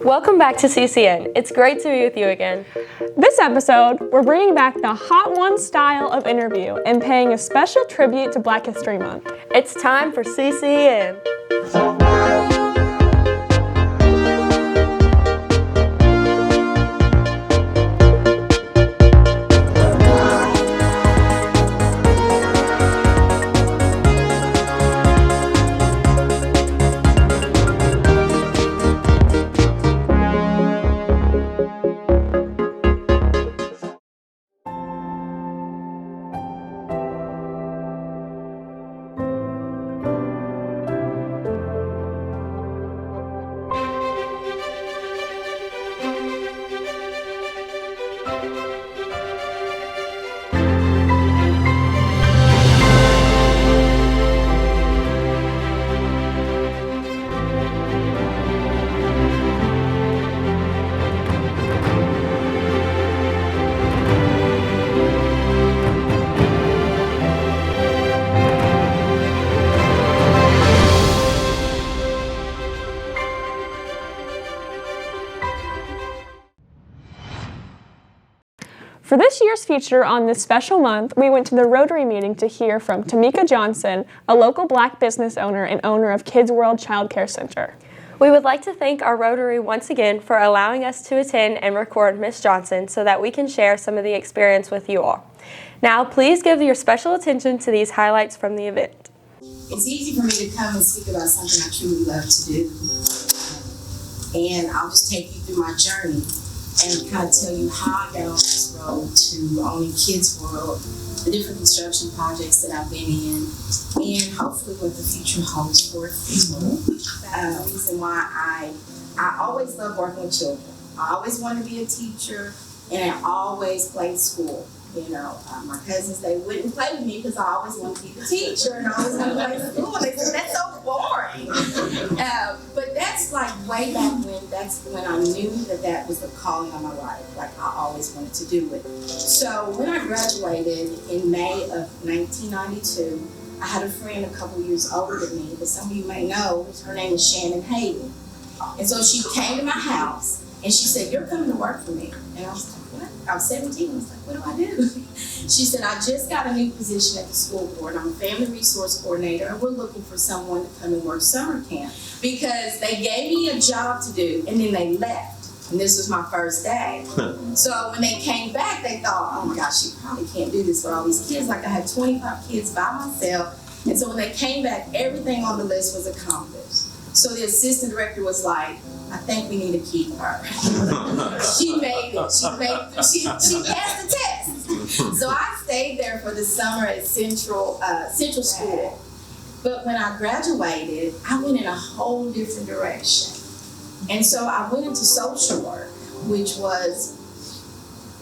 Welcome back to CCN. It's great to be with you again. This episode, we're bringing back the Hot Ones style of interview and paying a special tribute to Black History Month. It's time for CCN. For this year's feature on this special month, we went to the Rotary meeting to hear from Tamika Johnson, a local Black business owner and owner of Kids World Child Care Center. We would like to thank our Rotary once again for allowing us to attend and record Ms. Johnson so that we can share some of the experience with you all. Now, please give your special attention to these highlights from the event. It's easy for me to come and speak about something I truly love to do. And I'll just take you through my journey and kind of tell you how I got on this road to owning Kids World, the different construction projects that I've been in, and hopefully what the future holds for people. The reason why I always love working with children. I always wanted to be a teacher, and I always played school. You know, my cousins, they wouldn't play with me because I always wanted to be the teacher and I always wanted to play school. They said, that's so boring. But that's like way back when, that's when I knew that that was the calling of my life. Like I always wanted to do it. So when I graduated in May of 1992, I had a friend a couple years older than me, but some of you may know, her name is Shannon Hayden. And so she came to my house and she said, you're coming to work for me. And I was like, what? I was 17. I was like, what do I do? She said, I just got a new position at the school board. I'm a family resource coordinator, and we're looking for someone to come and work summer camp. Because they gave me a job to do, and then they left. And this was my first day. So when they came back, they thought, oh my gosh, you probably can't do this for all these kids. Like I had 25 kids by myself. And so when they came back, everything on the list was accomplished. So the assistant director was like, I think we need to keep her. She made it. She passed the test. So I stayed there for the summer at Central School. But when I graduated, I went in a whole different direction. And so I went into social work, which was,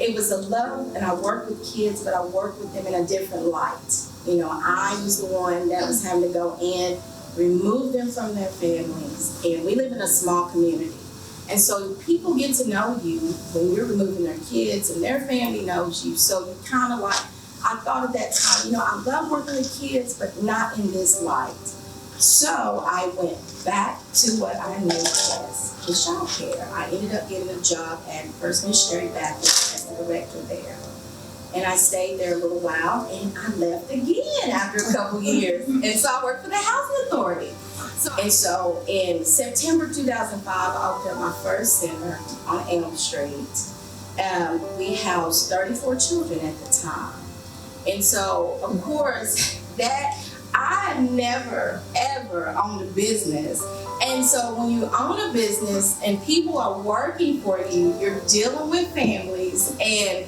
it was a love, and I worked with kids, but I worked with them in a different light. You know, I was the one that was having to go in, remove them from their families, and we live in a small community. And so people get to know you when you're removing their kids, and their family knows you. So you kind of like, I thought at that time, you know, I love working with kids, but not in this light. So I went back to what I knew as the child care. I ended up getting a job at First Missionary Baptist as the director there. And I stayed there a little while, and I left again after a couple years. And so I worked for the Housing Authority. So in September 2005, I opened up my first center on Elm Street. We housed 34 children at the time. And so, of course, that I never, ever owned a business. And so when you own a business and people are working for you, you're dealing with families and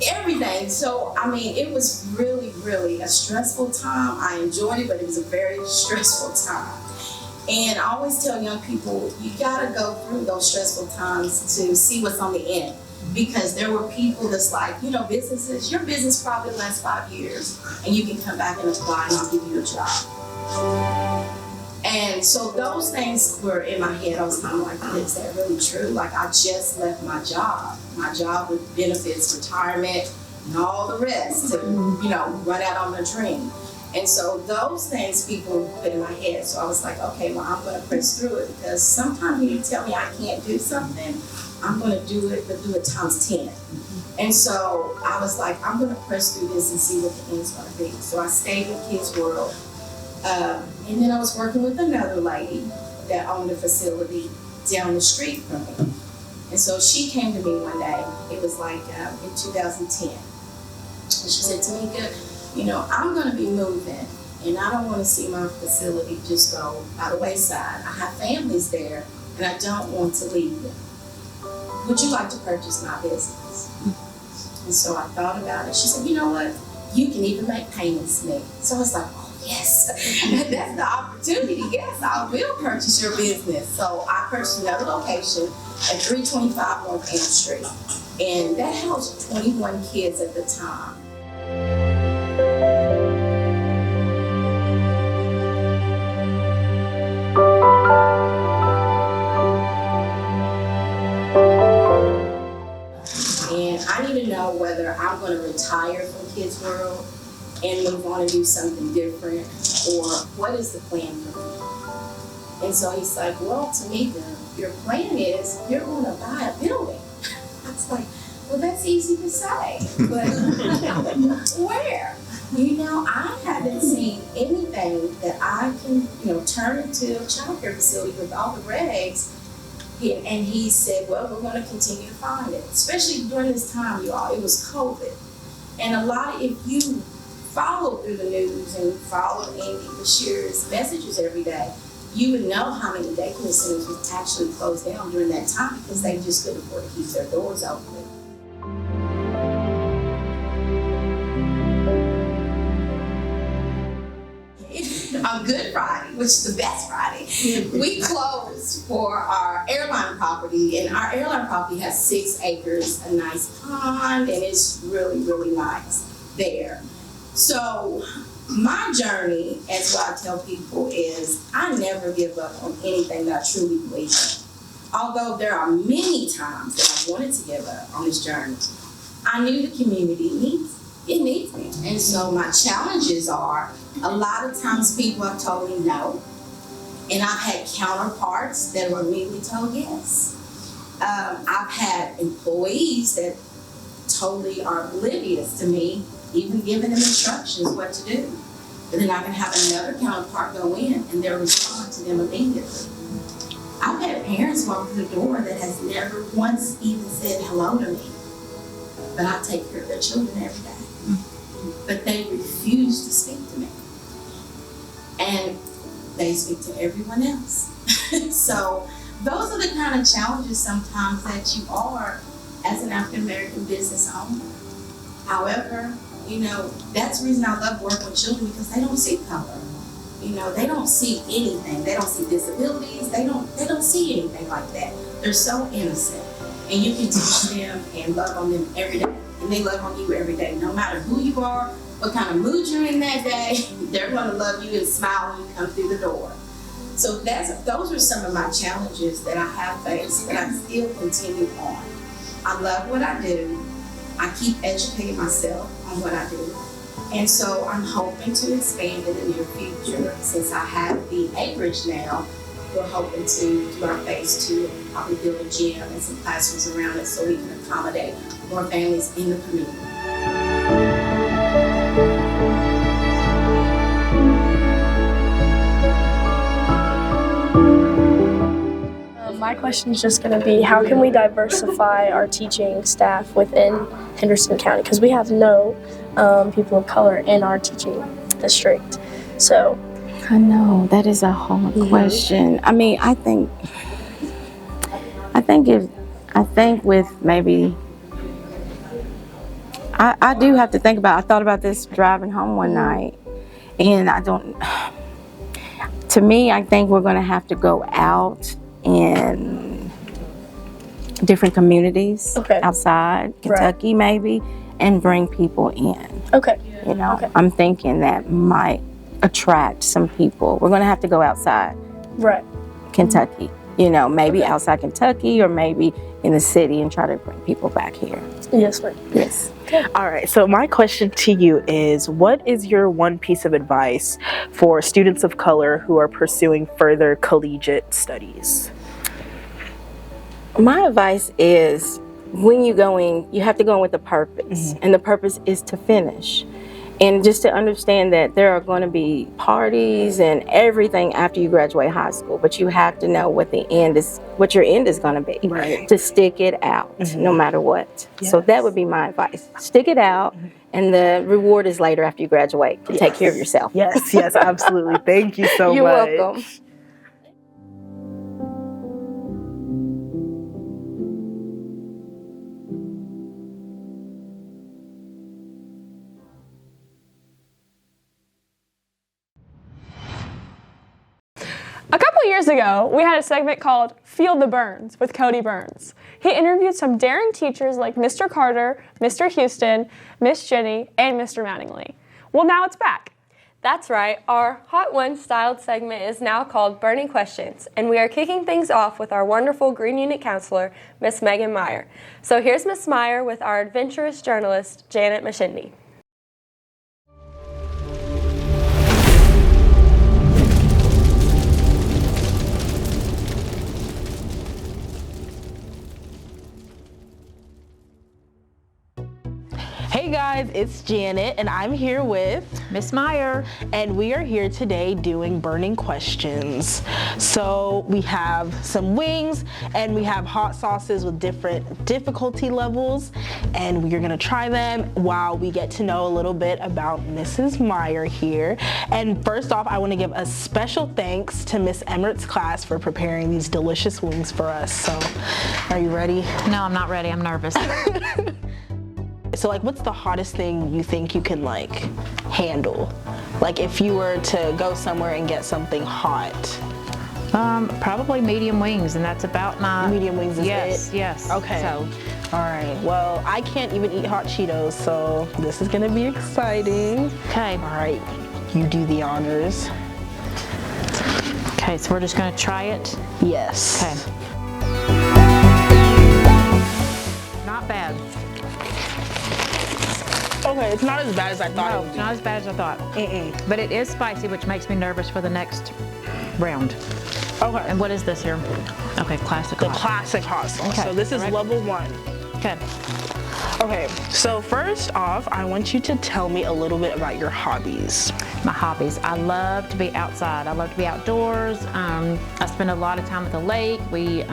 everything. So, I mean, it was really, really a stressful time. I enjoyed it, but it was a very stressful time. And I always tell young people, you gotta go through those stressful times to see what's on the end. Because there were people that's like, you know, businesses, your business probably lasts 5 years and you can come back and apply and I'll give you a job. And so those things were in my head. I was kind of like, is that really true? Like I just left my job with benefits, retirement, and all the rest to, you know, run out on a dream. And so those things people put in my head. So I was like, okay, well, I'm going to press through it, because sometimes when you tell me I can't do something, I'm going to do it, but do it times 10. And so I was like, I'm going to press through this and see what the end's going to be. So I stayed with Kids World. And then I was working with another lady that owned a facility down the street from me. And so she came to me one day, it was like in 2010. And she said, Tamika, you know, I'm going to be moving, and I don't want to see my facility just go by the wayside. I have families there, and I don't want to leave them. Would you like to purchase my business? And so I thought about it. She said, you know what? You can even make payments to me. So I was like, oh, yes, that's the opportunity. Yes, I will purchase your business. So I purchased another location at 325 North Elm Street. And that housed 21 kids at the time. And I need to know whether I'm going to retire from Kids World and move on and do something different, or what is the plan for me? And so he's like, well, Tamika, your plan is you're going to buy a building. I was like, well, that's easy to say, but where? You know, I haven't seen anything that I can, you know, turn into a child care facility with all the regs. And he said, well, we're going to continue to find it, especially during this time, you all. It was COVID. And a lot of, if you follow through the news and follow Andy Bashir's messages every day, you would know how many daycare centers was actually closed down during that time because they just couldn't afford to keep their doors open. On Good Friday, which is the best Friday, we closed for our airline property, and our airline property has 6 acres, a nice pond, and it's really, really nice there. So my journey, as what I tell people, is I never give up on anything that I truly believe in. Although there are many times that I wanted to give up on this journey, I knew the community needs me. And so my challenges are, a lot of times people have told me no, and I've had counterparts that were immediately told yes. I've had employees that totally are oblivious to me, even giving them instructions what to do. But then I can have another counterpart go in and they'll respond to them immediately. I've had parents walk through the door that has never once even said hello to me, but I take care of their children every day. But they refuse to speak to me. And they speak to everyone else. So those are the kind of challenges sometimes that you are as an African American business owner. However, you know, that's the reason I love working with children, because they don't see color. You know, they don't see anything. They don't see disabilities. They don't see anything like that. They're so innocent. And you can teach them and love on them every day. And they love on you every day. No matter who you are, what kind of mood you're in that day, they're going to love you and smile when you come through the door. So those are some of my challenges that I have faced, but I still continue on. I love what I do. I keep educating myself on what I do. And so I'm hoping to expand in the near future. Since I have the acreage now, we're hoping to do our phase 2 and probably build a gym and some classrooms around it so we can accommodate more families in the community. My question is just going to be, how can we diversify our teaching staff within Henderson County? Because we have no people of color in our teaching district. So I know that is a hard question. I mean, I think with maybe, I do have to think about. I thought about this driving home one night, and to me, I think we're going to have to go out in different communities outside Kentucky, maybe, and bring people in. You know, I'm thinking that might attract some people. We're going to have to go outside Kentucky, maybe outside Kentucky or maybe in the city and try to bring people back here. Yes, ma'am. Yes. All right, so my question to you is, what is your one piece of advice for students of color who are pursuing further collegiate studies? My advice is, when you go in, you have to go in with a purpose, and the purpose is to finish. And just to understand that there are going to be parties and everything after you graduate high school, but you have to know what your end is going to be. Right. To stick it out, no matter what. Yes. So that would be my advice. Stick it out, and the reward is later after you graduate. Take care of yourself. Yes, absolutely. Thank you so You're much. welcome. A couple years ago, we had a segment called Feel the Burns with Cody Burns. He interviewed some daring teachers like Mr. Carter, Mr. Houston, Miss Jenny, and Mr. Mattingly. Well, now it's back. That's right, our Hot Ones styled segment is now called Burning Questions, and we are kicking things off with our wonderful Green Unit counselor, Miss Megan Meyer. So here's Miss Meyer with our adventurous journalist, Janet Mashindi. Hey guys, it's Janet, and I'm here with Miss Meyer, and we are here today doing burning questions. So we have some wings, and we have hot sauces with different difficulty levels, and we are gonna try them while we get to know a little bit about Mrs. Meyer here. And first off, I want to give a special thanks to Miss Emmert's class for preparing these delicious wings for us. So, are you ready? No, I'm not ready. I'm nervous. So what's the hottest thing you think you can handle? If you were to go somewhere and get something hot. Probably medium wings, and that's about my... Medium wings is it? Yes. Okay. So, all right. Well, I can't even eat hot Cheetos, so this is gonna be exciting. okay. All right, you do the honors. Okay, so we're just gonna try it. Yes. Okay. Not bad. Okay, it's not as bad as I thought it No, would it's be. not as bad as I thought. But it is spicy, which makes me nervous for the next round. Okay. And what is this here? Okay, classic The hot. classic hot sauce. Okay, So this is all right. level 1. Okay. Okay, so first off, I want you to tell me a little bit about your hobbies. My hobbies. I love to be outside. I love to be outdoors. I spend a lot of time at the lake. We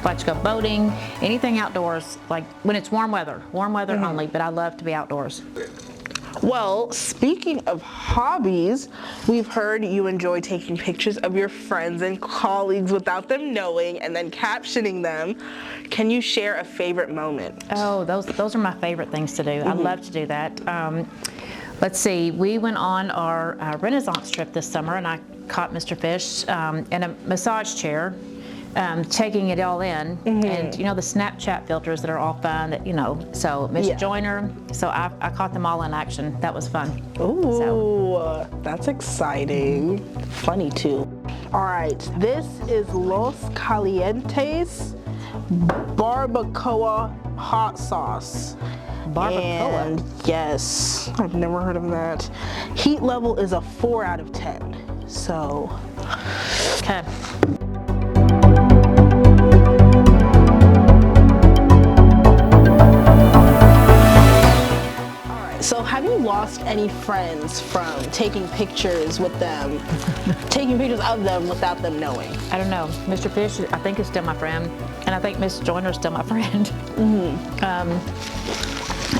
like to go boating. Anything outdoors, when it's warm weather only, but I love to be outdoors. Well, speaking of hobbies, we've heard you enjoy taking pictures of your friends and colleagues without them knowing and then captioning them. Can you share a favorite moment? Oh, those are my favorite things to do. I love to do that. Let's see, we went on our Renaissance trip this summer, and I caught Mr. Fish in a massage chair, taking it all in, and the Snapchat filters that are all fun, so Miss Joyner, so I caught them all in action. That was fun. Ooh, that's exciting. Funny too. All right, this is Los Calientes Barbacoa hot sauce. Barbacoa? And yes, I've never heard of that. Heat level is a 4 out of 10. So, Okay. So have you lost any friends from taking pictures with them, taking pictures of them without them knowing? I don't know. Mr. Fish, I think, is still my friend, and I think Miss Joyner is still my friend.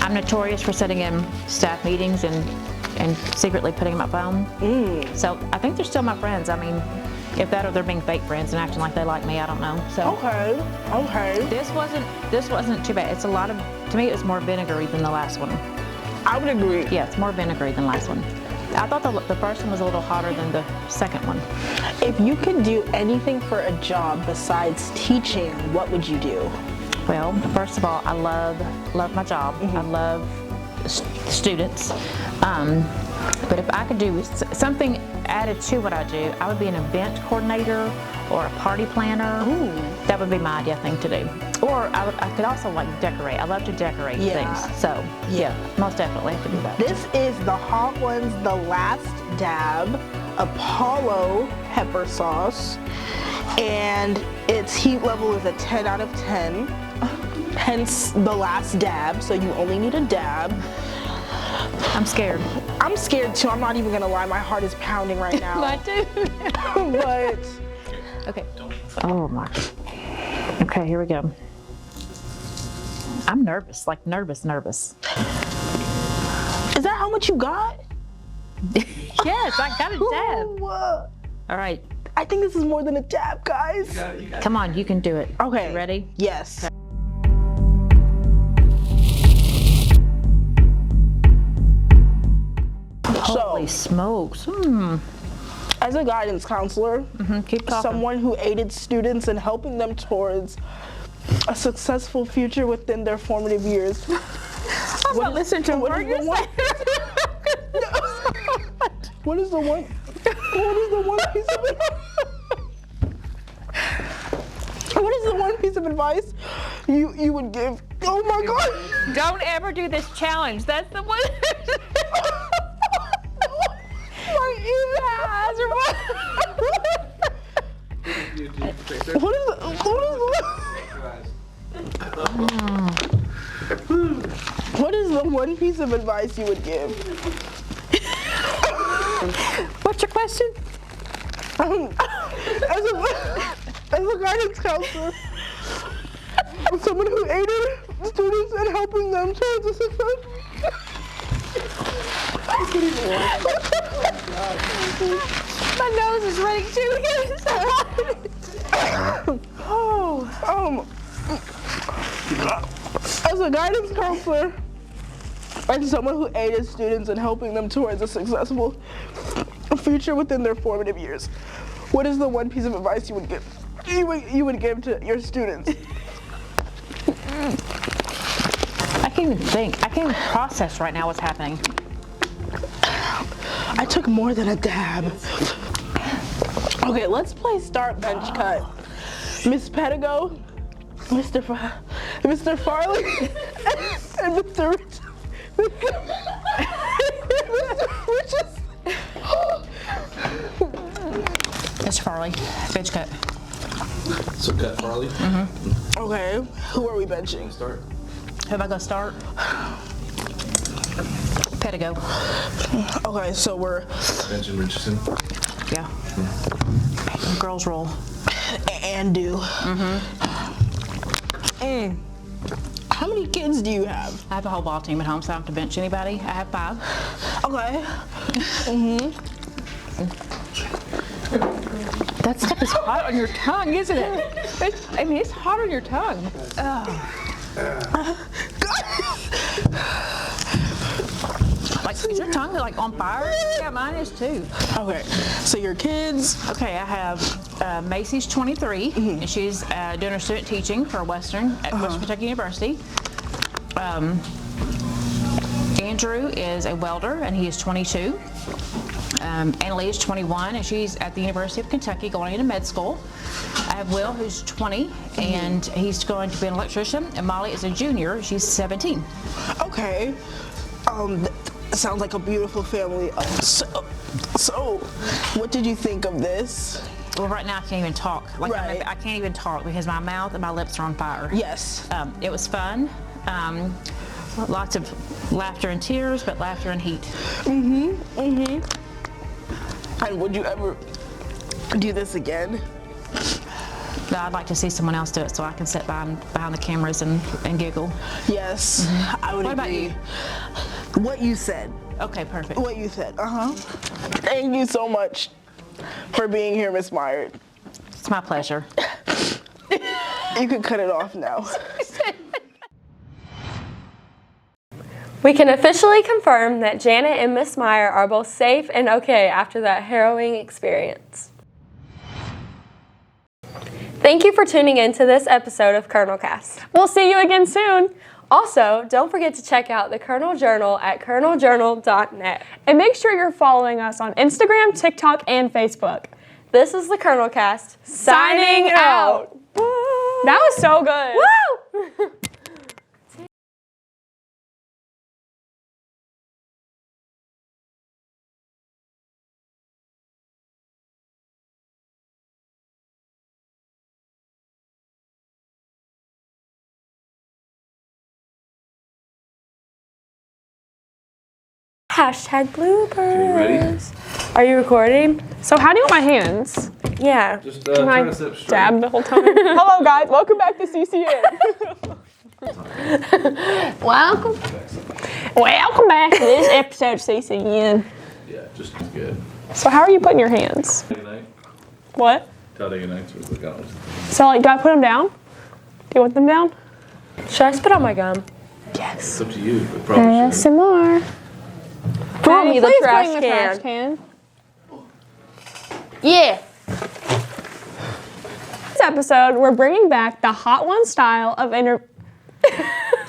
I'm notorious for sitting in staff meetings and secretly putting in my phone. So I think they're still my friends. I mean, if that or they're being fake friends and acting like they like me, I don't know. So Okay. this wasn't too bad. It's to me, it was more vinegary than the last one. I would agree. Yeah, it's more vinegary than the last one. I thought the first one was a little hotter than the second one. If you could do anything for a job besides teaching, what would you do? Well, first of all, I love my job. I love students. But if I could do something added to what I do, I would be an event coordinator or a party planner. Ooh. That would be my ideal thing to do. Or I could also like decorate. I love to decorate things. So yeah, most definitely have to do that. This is the Hot Ones The Last Dab Apollo pepper sauce. And its heat level is a 10 out of 10. Hence the last dab, so you only need a dab. I'm scared. I'm scared too, I'm not even gonna lie, my heart is pounding right now. Mine too. But, okay. Oh my. Okay, here we go. I'm nervous, like nervous. is that how much you got? Yes, I got a dab. All right. I think this is more than a dab, guys. You got it. Come on, you can do it. Okay. You ready? Yes. Holy smokes. As a guidance counselor, Keep talking. someone who aided students in helping them towards a successful future within their formative years. I'm not listening to what you're saying. What is the one piece of What is the one piece of advice you would give? Oh my God! Don't ever do this challenge. That's the one. What is the one piece of advice you would give? What's your question? As a guidance counselor, someone who aided students in helping them towards a success. My nose is running too. As a guidance counselor and someone who aided students in helping them towards a successful future within their formative years, what is the one piece of advice you would give? You would give to your students? I can't even think. I can't even process right now what's happening. I took more than a dab. Okay, let's play start bench cut. Miss Pedigo, Mr. Farley, and Mr. Richards. Mr. Farley, bench cut. So cut Farley. Okay, who are we benching? Start. Who am I gonna start? Pedigo. Okay, so we're Benjamin Richardson. Yeah. Girls roll. and do. How many kids do you have? I have a whole ball team at home, so I don't have to bench anybody. I have 5. Okay. That stuff is hot on your tongue, isn't it? It's hot on your tongue. Like, is your tongue like on fire? Yeah, mine is too. Okay, so your kids. Okay, I have Macy's 23, and she's doing her student teaching for Western at Western Kentucky University. Andrew is a welder, and he is 22. Annalie is 21, and she's at the University of Kentucky going into med school. I have Will, who's 20, and he's going to be an electrician. And Molly is a junior. She's 17. Okay. Sounds like a beautiful family. So, what did you think of this? Well, right now I can't even talk. Like, Right. I can't even talk because my mouth and my lips are on fire. Yes. It was fun. Lots of laughter and tears, but laughter and heat. And would you ever do this again? But I'd like to see someone else do it so I can sit behind the cameras and giggle. Yes, I would What about agree. you? What you said. Okay, perfect. What you said. Thank you so much for being here, Miss Meyer. It's my pleasure. You can cut it off now. We can officially confirm that Janet and Miss Meyer are both safe and okay after that harrowing experience. Thank you for tuning in to this episode of Colonel Cast. We'll see you again soon. Also, don't forget to check out the Colonel Journal at coloneljournal.net. And make sure you're following us on Instagram, TikTok, and Facebook. This is the Colonel Cast, signing out. That was so good. Woo! Hashtag bloopers. Ready? Are you recording? So how do you want my hands? Yeah. Just Can I try to sit straight. dab the whole time? Hello guys, welcome back to CCN. Welcome back to this episode of CCN. Yeah, just good. So how are you putting your hands? Good night. What? Talladega Nights was the guns. So like, do I put them down? Do you want them down? Should I spit on my gum? Yes. It's up to you, but probably should. ASMR. Throw me the Please trash bring the can. trash can. Yeah. This episode, we're bringing back the Hot One style of That's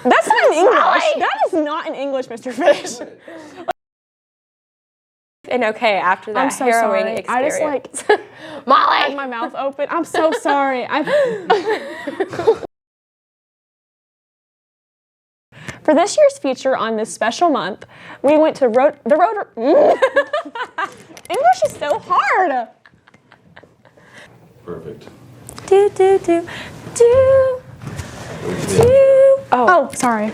not in English. That is not in English, Mr. Fish. And okay, after that I'm so harrowing sorry. experience. I just like Molly! had my mouth open. I'm so sorry. For this year's feature on this special month, we went to the Rotary. English is so hard. Perfect. Do. Oh, sorry.